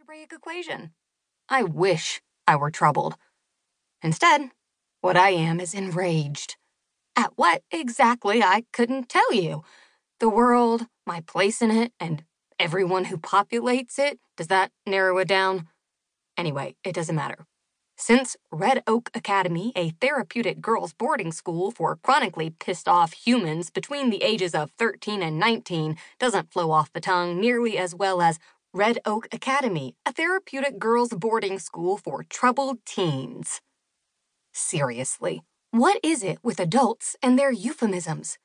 algebraic equation. I wish I were troubled. Instead, what I am is enraged. At what exactly, I couldn't tell you. The world, my place in it, and everyone who populates it. Does that narrow it down? Anyway, it doesn't matter. Since Red Oak Academy, a therapeutic girls' boarding school for chronically pissed-off humans between the ages of 13 and 19, doesn't flow off the tongue nearly as well as Red Oak Academy, a therapeutic girls' boarding school for troubled teens. Seriously, what is it with adults and their euphemisms?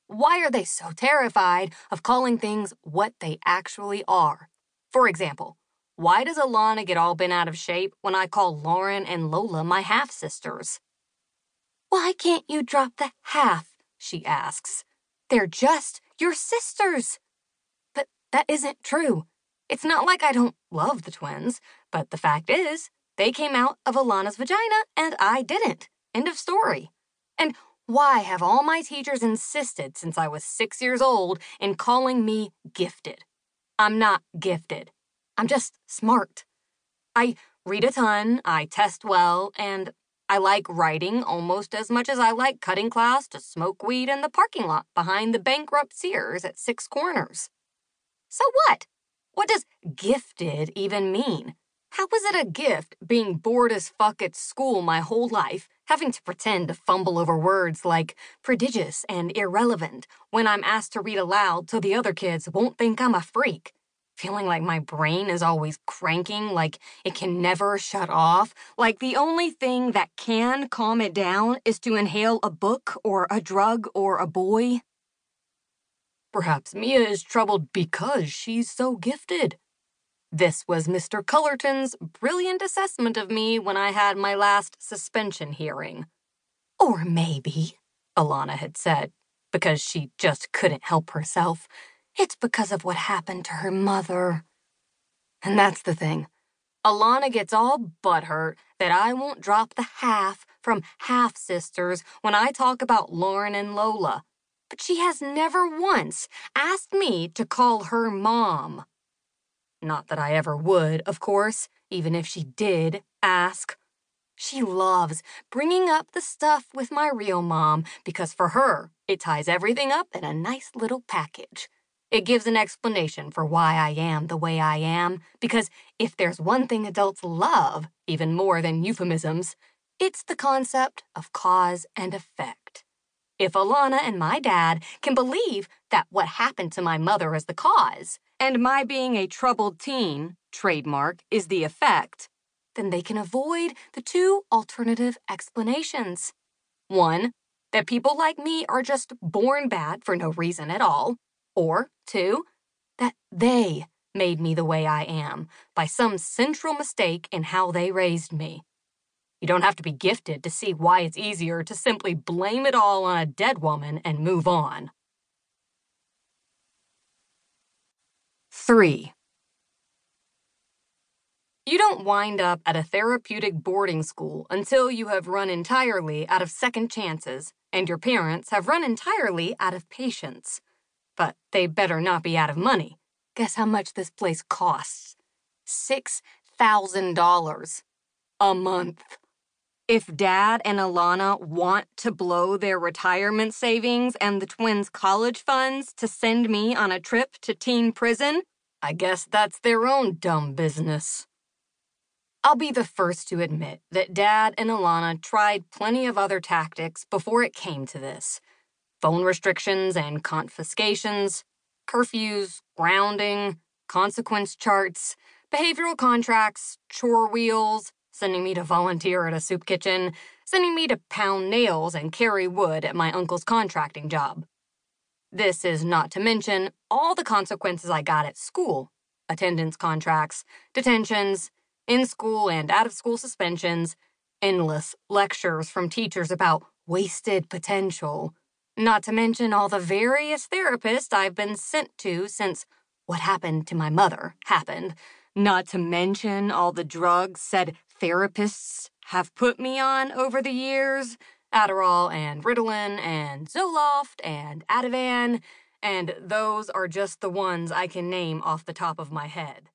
Why are they so terrified of calling things what they actually are? For example, why does Alana get all bent out of shape when I call Lauren and Lola my half-sisters? Why can't you drop the half, she asks. They're just your sisters. But that isn't true. It's not like I don't love the twins, but the fact is, they came out of Alana's vagina and I didn't. End of story. And why have all my teachers insisted since I was 6 years old in calling me gifted? I'm not gifted. I'm just smart. I read a ton, I test well, and I like writing almost as much as I like cutting class to smoke weed in the parking lot behind the bankrupt Sears at Six Corners. So what? What does gifted even mean? How was it a gift being bored as fuck at school my whole life, having to pretend to fumble over words like prodigious and irrelevant when I'm asked to read aloud so the other kids won't think I'm a freak? Feeling like my brain is always cranking, like it can never shut off, like the only thing that can calm it down is to inhale a book or a drug or a boy. Perhaps Mia is troubled because she's so gifted. This was Mr. Cullerton's brilliant assessment of me when I had my last suspension hearing. Or maybe, Alana had said, because she just couldn't help herself, it's because of what happened to her mother. And that's the thing. Alana gets all butthurt that I won't drop the half from half-sisters when I talk about Lauren and Lola. But she has never once asked me to call her mom. Not that I ever would, of course, even if she did ask. She loves bringing up the stuff with my real mom because for her, it ties everything up in a nice little package. It gives an explanation for why I am the way I am, because if there's one thing adults love, even more than euphemisms, it's the concept of cause and effect. If Alana and my dad can believe that what happened to my mother is the cause, and my being a troubled teen, trademark, is the effect, then they can avoid the two alternative explanations. One, that people like me are just born bad for no reason at all. Or, two, that they made me the way I am by some central mistake in how they raised me. You don't have to be gifted to see why it's easier to simply blame it all on a dead woman and move on. 3. You don't wind up at a therapeutic boarding school until you have run entirely out of second chances and your parents have run entirely out of patience. But they better not be out of money. Guess how much this place costs? $6,000 a month. If Dad and Alana want to blow their retirement savings and the twins' college funds to send me on a trip to teen prison, I guess that's their own dumb business. I'll be the first to admit that Dad and Alana tried plenty of other tactics before it came to this. Phone restrictions and confiscations, curfews, grounding, consequence charts, behavioral contracts, chore wheels, sending me to volunteer at a soup kitchen, sending me to pound nails and carry wood at my uncle's contracting job. This is not to mention all the consequences I got at school: attendance contracts, detentions, in-school and out-of-school suspensions, endless lectures from teachers about wasted potential. Not to mention all the various therapists I've been sent to since what happened to my mother happened. Not to mention all the drugs said therapists have put me on over the years. Adderall and Ritalin and Zoloft and Ativan, and those are just the ones I can name off the top of my head.